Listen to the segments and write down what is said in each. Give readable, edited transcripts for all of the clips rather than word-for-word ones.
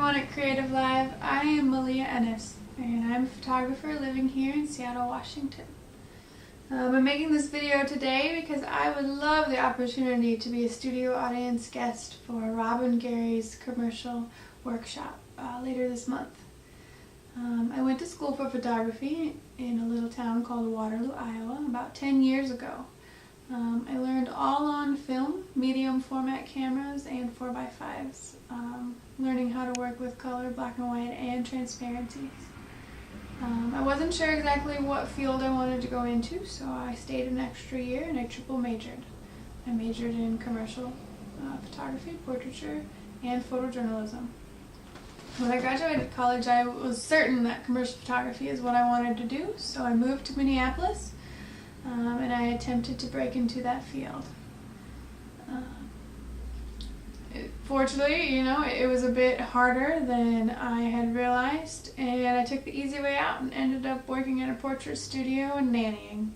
everyone at Creative Live. I am Malia Ennis, and I'm a photographer living here in Seattle, Washington. I'm making this video today because I would love the opportunity to be a studio audience guest for Rob and Gary's commercial workshop later this month. I went to school for photography in a little town called Waterloo, Iowa, about 10 years ago. I learned all on film, medium format cameras, and 4x5s, learning how to work with color, black and white, and transparencies. I wasn't sure exactly what field I wanted to go into, so I stayed an extra year and I triple majored. I majored in commercial photography, portraiture, and photojournalism. When I graduated college, I was certain that commercial photography is what I wanted to do, so I moved to Minneapolis. And I attempted to break into that field. Fortunately, it was a bit harder than I had realized, and I took the easy way out and ended up working at a portrait studio and nannying.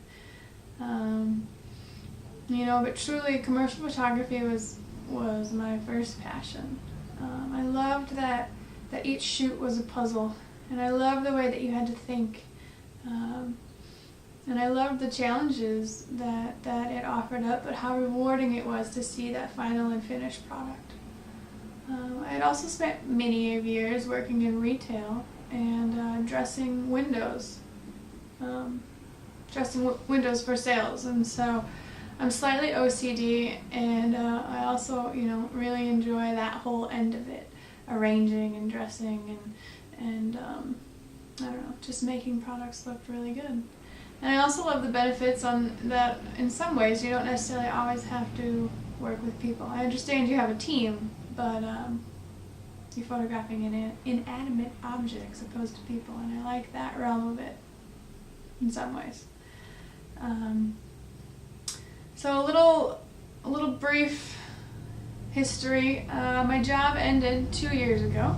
But truly, commercial photography was my first passion. I loved that each shoot was a puzzle, and I loved the way that you had to think. And I loved the challenges that it offered up, but how rewarding it was to see that final and finished product. I had also spent many years working in retail and dressing windows for sales, and so I'm slightly OCD, and I also really enjoy that whole end of it, arranging and dressing and I don't know, just making products look really good. And I also love the benefits on that in some ways you don't necessarily always have to work with people. I understand you have a team, but you're photographing inanimate objects opposed to people, and I like that realm of it in some ways. So a little brief history. My job ended 2 years ago,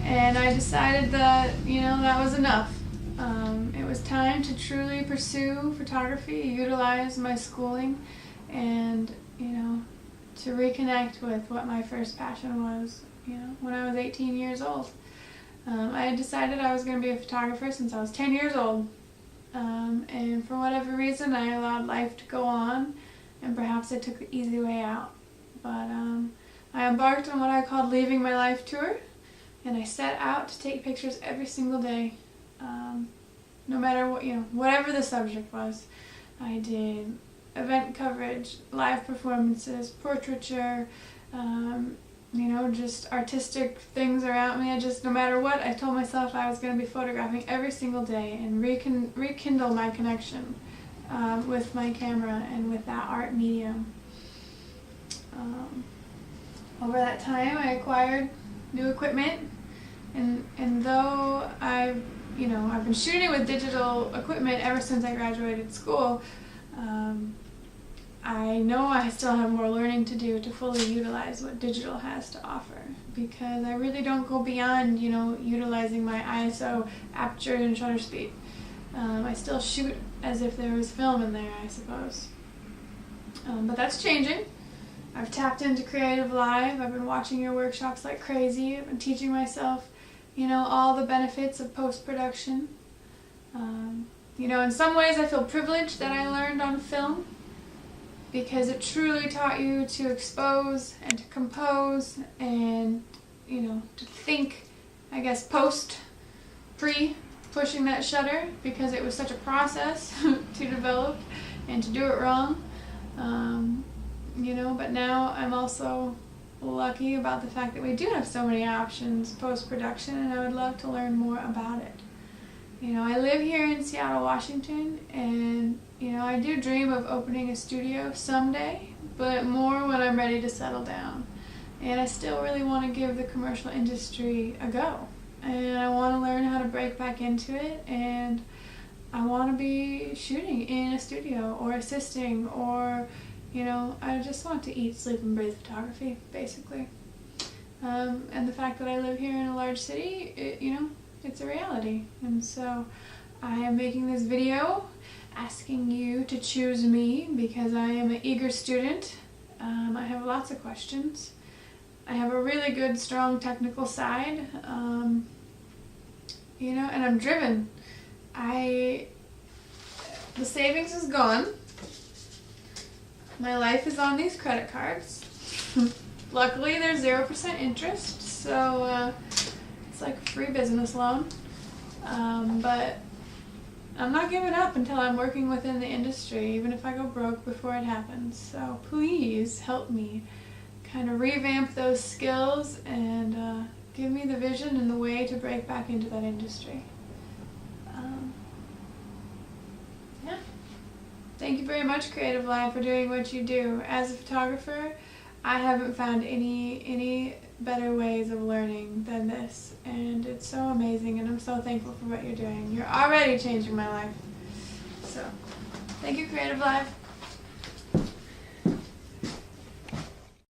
and I decided that that was enough. It was time to truly pursue photography, utilize my schooling, and to reconnect with what my first passion was. When I was 18 years old, I had decided I was going to be a photographer since I was 10 years old, and for whatever reason, I allowed life to go on, and perhaps I took the easy way out. But I embarked on what I called leaving my life tour, and I set out to take pictures every single day. No matter what, whatever the subject was. I did event coverage, live performances, portraiture, just artistic things around me. No matter what, I told myself I was going to be photographing every single day and rekindle my connection with my camera and with that art medium. Over that time, I acquired new equipment, and though I've been shooting with digital equipment ever since I graduated school, I know I still have more learning to do to fully utilize what digital has to offer, because I really don't go beyond, utilizing my ISO, aperture, and shutter speed. I still shoot as if there was film in there, I suppose. But that's changing. I've tapped into Creative Live. I've been watching your workshops like crazy. I've been teaching myself all the benefits of post-production. In some ways I feel privileged that I learned on film, because it truly taught you to expose and to compose and, to think, I guess, pre-pushing that shutter, because it was such a process to develop and to do it wrong. But now I'm also lucky about the fact that we do have so many options post-production, and I would love to learn more about it. I live here in Seattle, Washington, and I do dream of opening a studio someday, but more when I'm ready to settle down. And I still really want to give the commercial industry a go, and I want to learn how to break back into it, and I want to be shooting in a studio or assisting, or I just want to eat, sleep, and breathe photography, basically. And the fact that I live here in a large city, it's a reality. And so I am making this video asking you to choose me, because I am an eager student. I have lots of questions. I have a really good, strong technical side, you know, and I'm driven. The savings is gone. My life is on these credit cards. Luckily, there's 0% interest, so it's like a free business loan. But I'm not giving up until I'm working within the industry, even if I go broke before it happens. So please help me kind of revamp those skills and give me the vision and the way to break back into that industry. Yeah. Thank you very much, Creative Live, for doing what you do. As a photographer, I haven't found any better ways of learning than this, and it's so amazing, and I'm so thankful for what you're doing. You're already changing my life. So, thank you, Creative Live.